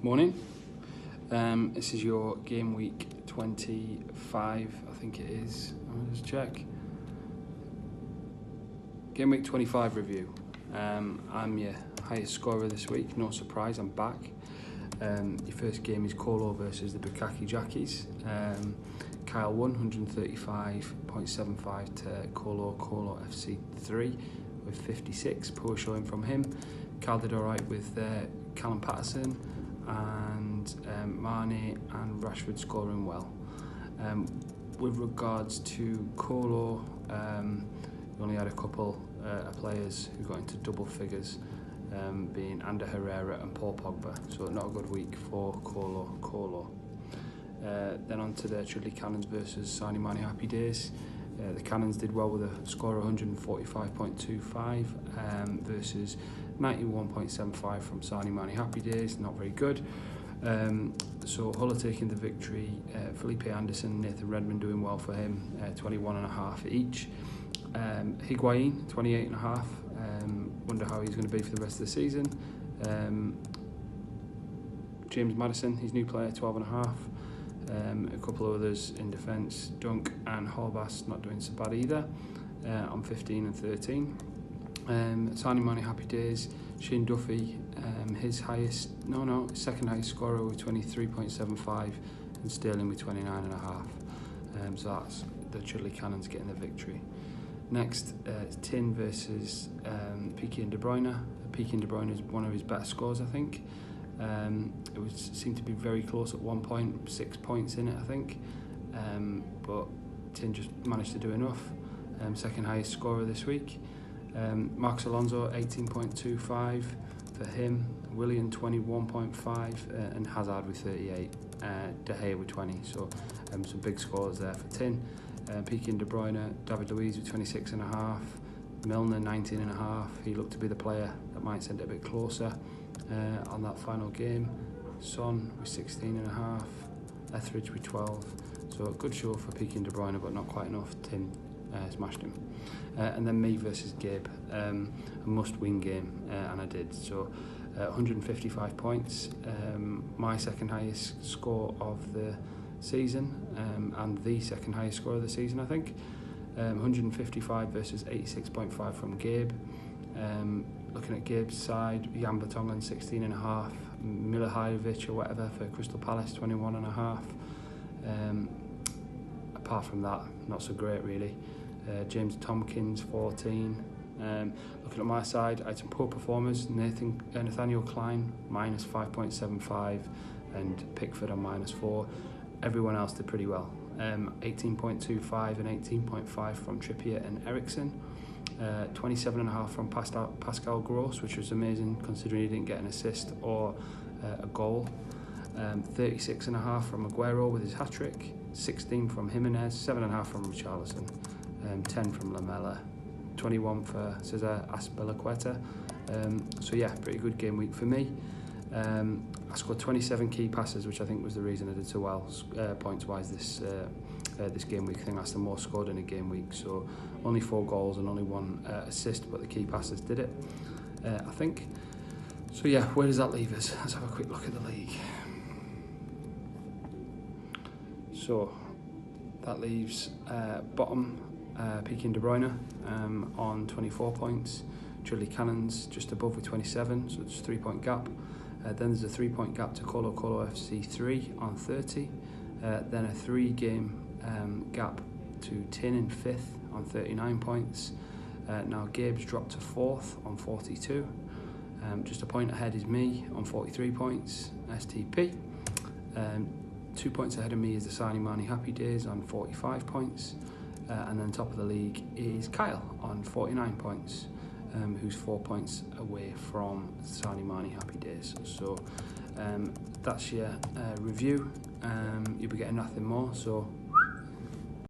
Morning. This is your game week 25, I think it is. I'll just check. Game week 25 review. I'm your highest scorer this week. No surprise, I'm back. Your first game is Colo versus the Bukaki Jackies. Kyle won 135.75 to Colo FC 3 with 56. Poor showing from him. Kyle did alright with Callum Patterson and Mane and Rashford scoring well. With regards to Colo, we only had a couple of players who got into double figures, being Ander Herrera and Paul Pogba, so not a good week for Colo. Then on to the Chudley Cannons versus Sarnie Mani Happy Days. The Cannons did well with a score of 145.25 versus 91.75 from Sarnie Mani Happy Days, not very good. So Hull are taking the victory. Felipe Anderson, Nathan Redmond doing well for him, 21.5 each. Higuain, 28.5. Wonder how he's going to be for the rest of the season. James Maddison, his new player, 12.5. A couple of others in defence, Dunk and Horvath not doing so bad either, on 15 and 13. Sarnie Mani Happy Days, Shane Duffy, his second highest scorer with 23.75 and Sterling with 29.5. So that's the Chudley Cannons getting the victory. Next, Tin versus Piqué and De Bruyne. Piqué and De Bruyne is one of his better scores, I think. It seemed to be very close at one point, 6 points in it, I think. But Tin just managed to do enough. Second highest scorer this week. Marcos Alonso, 18.25 for him. Willian, 21.5, and Hazard with 38. De Gea with 20. So some big scores there for Tin. Piqué and De Bruyne, David Luiz with 26.5. Milner, 19.5. He looked to be the player that might send it a bit closer on that final game. Son with 16.5. Etheridge with 12. So a good show for Piqué and De Bruyne, but not quite enough. Tin smashed him. And then me versus Gabe, a must-win game, and I did. So 155 points, my second highest score of the season, and the second highest score of the season, I think. 155 versus 86.5 from Gabe. Looking at Gabe's side, Jan Vertonghen 16.5, Milivojevic or whatever for Crystal Palace 21.5. Apart from that, not so great really. James Tompkins 14. Looking at my side, I had some poor performers. Nathaniel Klein minus 5.75 and Pickford on -4. Everyone else did pretty well. 18.25 and 18.5 from Trippier and Ericsson. 27.5 from Pascal Gross, which was amazing considering he didn't get an assist or a goal. 36.5 from Aguero with his hat-trick. 16 from Jimenez, 7.5 from Richarlison. 10 from Lamella, 21 for Cesar Azpilicueta. So yeah, pretty good game week for me. I scored 27 key passes, which I think was the reason I did so well points-wise this game week. I think that's the most scored in a game week. So only 4 goals and only 1 assist, but the key passes did it, I think. So yeah, where does that leave us? Let's have a quick look at the league. So that leaves bottom Piqué and De Bruyne on 24 points. Chudley Cannons just above with 27, so it's a 3-point gap. Then there's a 3-point gap to Colo FC 3 on 30. Then a 3-game gap to Tin in 5th on 39 points. Now Gabe's dropped to 4th on 42. Just a point ahead is me on 43 points, STP. 2 points ahead of me is the Sarnie Mani Happy Days on 45 points. And then top of the league is Kyle on 49 points, who's 4 points away from Sarnie Mani Happy Days. So that's your review. You'll be getting nothing more, so